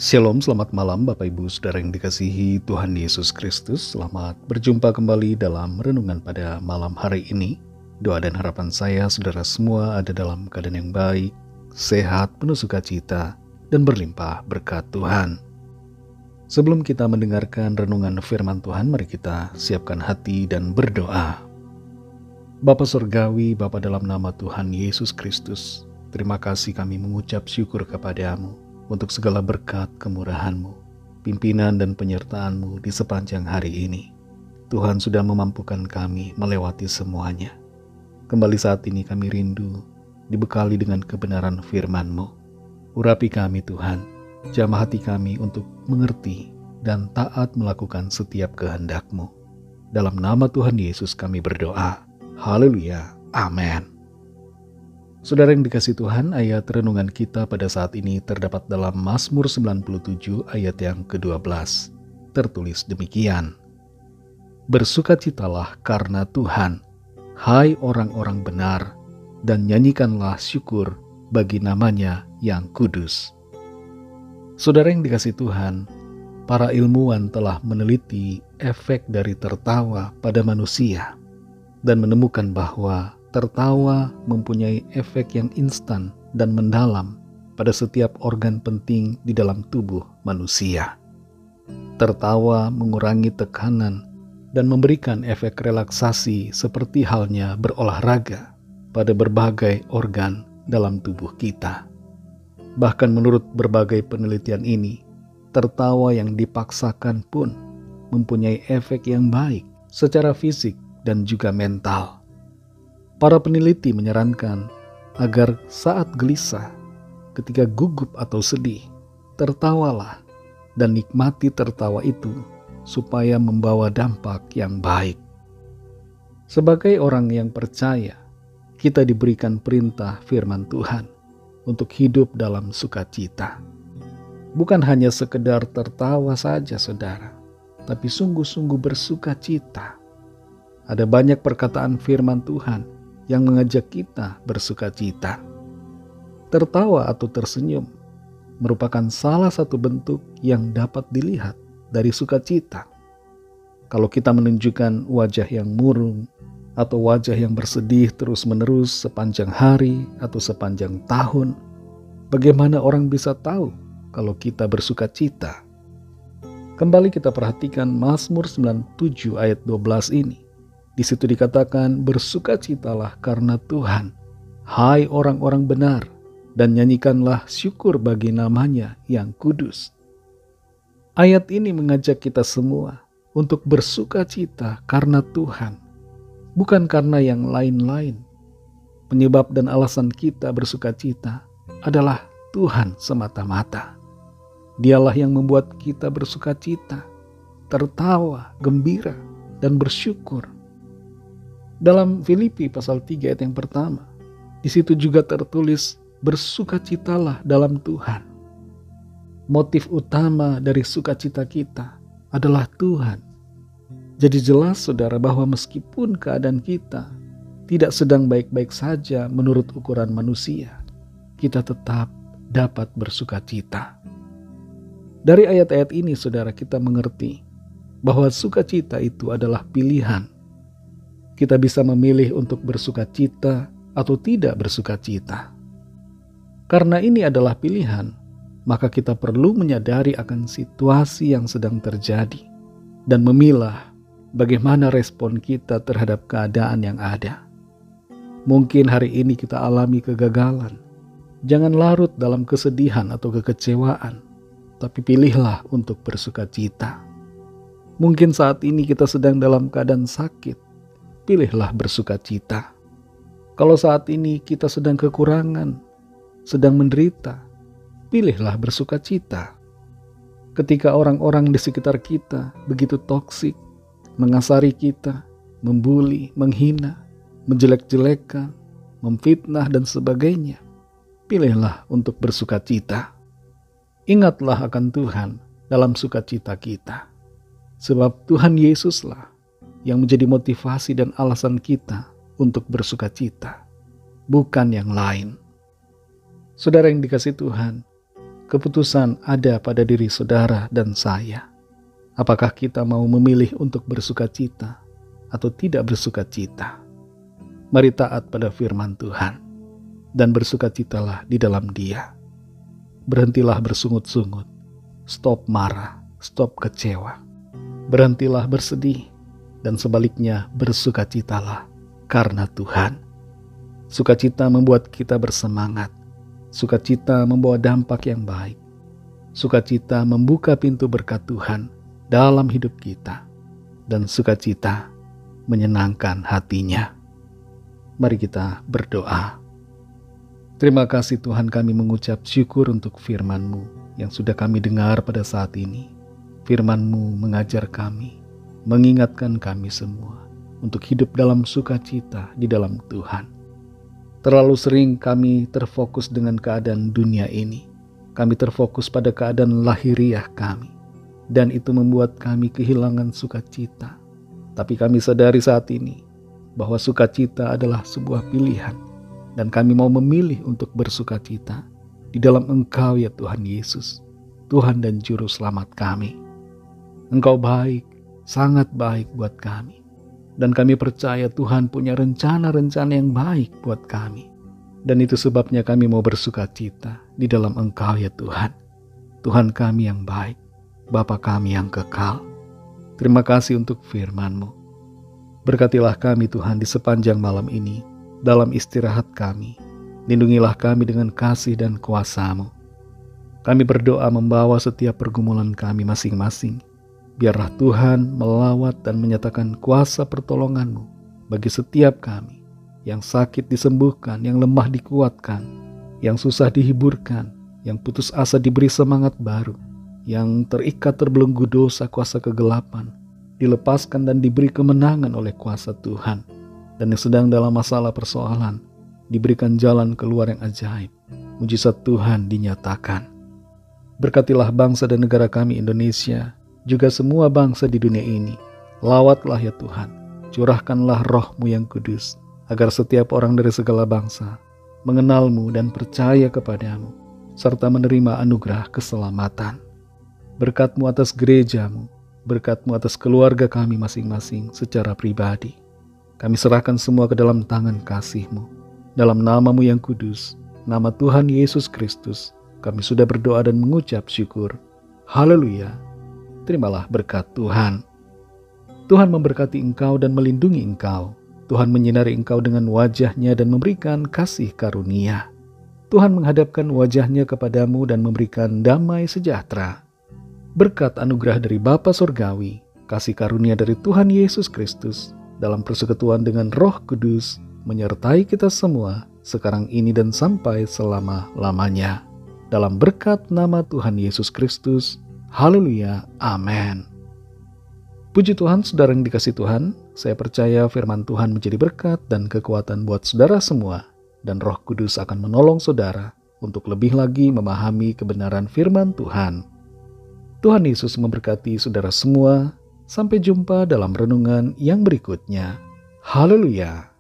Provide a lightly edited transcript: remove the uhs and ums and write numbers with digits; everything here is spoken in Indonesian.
Shalom, selamat malam Bapak Ibu Saudara yang dikasihi Tuhan Yesus Kristus. Selamat berjumpa kembali dalam renungan pada malam hari ini. Doa dan harapan saya saudara semua ada dalam keadaan yang baik, sehat, penuh sukacita, dan berlimpah berkat Tuhan. Sebelum kita mendengarkan renungan firman Tuhan, mari kita siapkan hati dan berdoa. Bapa Surgawi, Bapa dalam nama Tuhan Yesus Kristus, terima kasih kami mengucap syukur kepadamu untuk segala berkat kemurahan-Mu, pimpinan dan penyertaan-Mu di sepanjang hari ini. Tuhan sudah memampukan kami melewati semuanya. Kembali saat ini kami rindu, dibekali dengan kebenaran firman-Mu. Urapi kami Tuhan, jamah hati kami untuk mengerti dan taat melakukan setiap kehendak-Mu. Dalam nama Tuhan Yesus kami berdoa. Haleluya. Amin. Saudara yang dikasihi Tuhan, ayat renungan kita pada saat ini terdapat dalam Mazmur 97 ayat yang ke-12. Tertulis demikian. Bersukacitalah karena Tuhan, hai orang-orang benar, dan nyanyikanlah syukur bagi namanya yang kudus. Saudara yang dikasihi Tuhan, para ilmuwan telah meneliti efek dari tertawa pada manusia dan menemukan bahwa tertawa mempunyai efek yang instan dan mendalam pada setiap organ penting di dalam tubuh manusia. Tertawa mengurangi tekanan dan memberikan efek relaksasi seperti halnya berolahraga pada berbagai organ dalam tubuh kita. Bahkan menurut berbagai penelitian ini, tertawa yang dipaksakan pun mempunyai efek yang baik secara fisik dan juga mental. Para peneliti menyarankan agar saat gelisah, ketika gugup atau sedih, tertawalah dan nikmati tertawa itu supaya membawa dampak yang baik. Sebagai orang yang percaya, kita diberikan perintah firman Tuhan untuk hidup dalam sukacita. Bukan hanya sekedar tertawa saja saudara, tapi sungguh-sungguh bersukacita. Ada banyak perkataan firman Tuhan yang mengajak kita bersukacita. Tertawa atau tersenyum merupakan salah satu bentuk yang dapat dilihat dari sukacita. Kalau kita menunjukkan wajah yang murung atau wajah yang bersedih terus-menerus sepanjang hari atau sepanjang tahun, bagaimana orang bisa tahu kalau kita bersukacita? Kembali kita perhatikan Mazmur 97 ayat 12 ini. Di situ dikatakan, bersukacitalah karena Tuhan, hai orang-orang benar, dan nyanyikanlah syukur bagi namanya yang kudus. Ayat ini mengajak kita semua untuk bersukacita karena Tuhan, bukan karena yang lain-lain. Penyebab dan alasan kita bersukacita adalah Tuhan semata-mata. Dialah yang membuat kita bersukacita, tertawa, gembira, dan bersyukur. Dalam Filipi pasal 3 ayat yang pertama, di situ juga tertulis bersukacitalah dalam Tuhan. Motif utama dari sukacita kita adalah Tuhan. Jadi jelas saudara bahwa meskipun keadaan kita tidak sedang baik-baik saja menurut ukuran manusia, kita tetap dapat bersukacita. Dari ayat-ayat ini saudara kita mengerti bahwa sukacita itu adalah pilihan. Kita bisa memilih untuk bersukacita atau tidak bersukacita. Karena ini adalah pilihan, maka kita perlu menyadari akan situasi yang sedang terjadi dan memilah bagaimana respon kita terhadap keadaan yang ada. Mungkin hari ini kita alami kegagalan. Jangan larut dalam kesedihan atau kekecewaan, tapi pilihlah untuk bersukacita. Mungkin saat ini kita sedang dalam keadaan sakit. Pilihlah bersukacita. Kalau saat ini kita sedang kekurangan, sedang menderita, pilihlah bersukacita. Ketika orang-orang di sekitar kita begitu toksik, mengasari kita, membuli, menghina, menjelek-jelekan, memfitnah dan sebagainya, pilihlah untuk bersukacita. Ingatlah akan Tuhan dalam sukacita kita. Sebab Tuhan Yesuslah yang menjadi motivasi dan alasan kita untuk bersukacita, bukan yang lain. Saudara yang dikasihi Tuhan, Keputusan ada pada diri saudara dan saya. Apakah kita mau memilih untuk bersukacita atau tidak bersukacita? Mari taat pada firman Tuhan dan bersukacitalah di dalam Dia. Berhentilah bersungut-sungut, stop marah, stop kecewa. Berhentilah bersedih, dan sebaliknya bersukacitalah karena Tuhan. Sukacita membuat kita bersemangat. Sukacita membawa dampak yang baik. Sukacita membuka pintu berkat Tuhan dalam hidup kita. Dan sukacita menyenangkan hatinya. Mari kita berdoa. Terima kasih Tuhan, kami mengucap syukur untuk firman-Mu yang sudah kami dengar pada saat ini. Firman-Mu mengajar kami, mengingatkan kami semua untuk hidup dalam sukacita di dalam Tuhan. Terlalu sering kami terfokus dengan keadaan dunia ini. Kami terfokus pada keadaan lahiriah kami. Dan itu membuat kami kehilangan sukacita. Tapi kami sadari saat ini bahwa sukacita adalah sebuah pilihan. Dan kami mau memilih untuk bersukacita di dalam Engkau ya Tuhan Yesus, Tuhan dan Juru Selamat kami. Engkau baik, sangat baik buat kami. Dan kami percaya Tuhan punya rencana-rencana yang baik buat kami. Dan itu sebabnya kami mau bersukacita di dalam Engkau ya Tuhan. Tuhan kami yang baik, Bapa kami yang kekal. Terima kasih untuk firman-Mu. Berkatilah kami Tuhan di sepanjang malam ini, dalam istirahat kami. Lindungilah kami dengan kasih dan kuasa-Mu. Kami berdoa membawa setiap pergumulan kami masing-masing. Biarlah Tuhan melawat dan menyatakan kuasa pertolongan-Mu bagi setiap kami. Yang sakit disembuhkan, yang lemah dikuatkan, yang susah dihiburkan, yang putus asa diberi semangat baru, yang terikat terbelenggu dosa kuasa kegelapan, dilepaskan dan diberi kemenangan oleh kuasa Tuhan. Dan yang sedang dalam masalah persoalan, diberikan jalan keluar yang ajaib. Mujizat Tuhan dinyatakan. Berkatilah bangsa dan negara kami Indonesia, juga semua bangsa di dunia ini. Lawatlah ya Tuhan, curahkanlah roh-Mu yang kudus, agar setiap orang dari segala bangsa mengenal-Mu dan percaya kepada-Mu, serta menerima anugerah keselamatan. Berkat-Mu atas gereja-Mu, berkat-Mu atas keluarga kami masing-masing secara pribadi. Kami serahkan semua ke dalam tangan kasih-Mu. Dalam nama-Mu yang kudus, nama Tuhan Yesus Kristus, kami sudah berdoa dan mengucap syukur. Haleluya. Terimalah berkat Tuhan. Tuhan memberkati engkau dan melindungi engkau. Tuhan menyinari engkau dengan wajah-Nya dan memberikan kasih karunia. Tuhan menghadapkan wajah-Nya kepadamu dan memberikan damai sejahtera. Berkat anugerah dari Bapa Surgawi, kasih karunia dari Tuhan Yesus Kristus, dalam persekutuan dengan Roh Kudus, menyertai kita semua, sekarang ini dan sampai selama-lamanya. Dalam berkat nama Tuhan Yesus Kristus, haleluya, amin. Puji Tuhan, saudara yang dikasihi Tuhan, saya percaya firman Tuhan menjadi berkat dan kekuatan buat saudara semua, dan Roh Kudus akan menolong saudara untuk lebih lagi memahami kebenaran firman Tuhan. Tuhan Yesus memberkati saudara semua. Sampai jumpa dalam renungan yang berikutnya. Haleluya.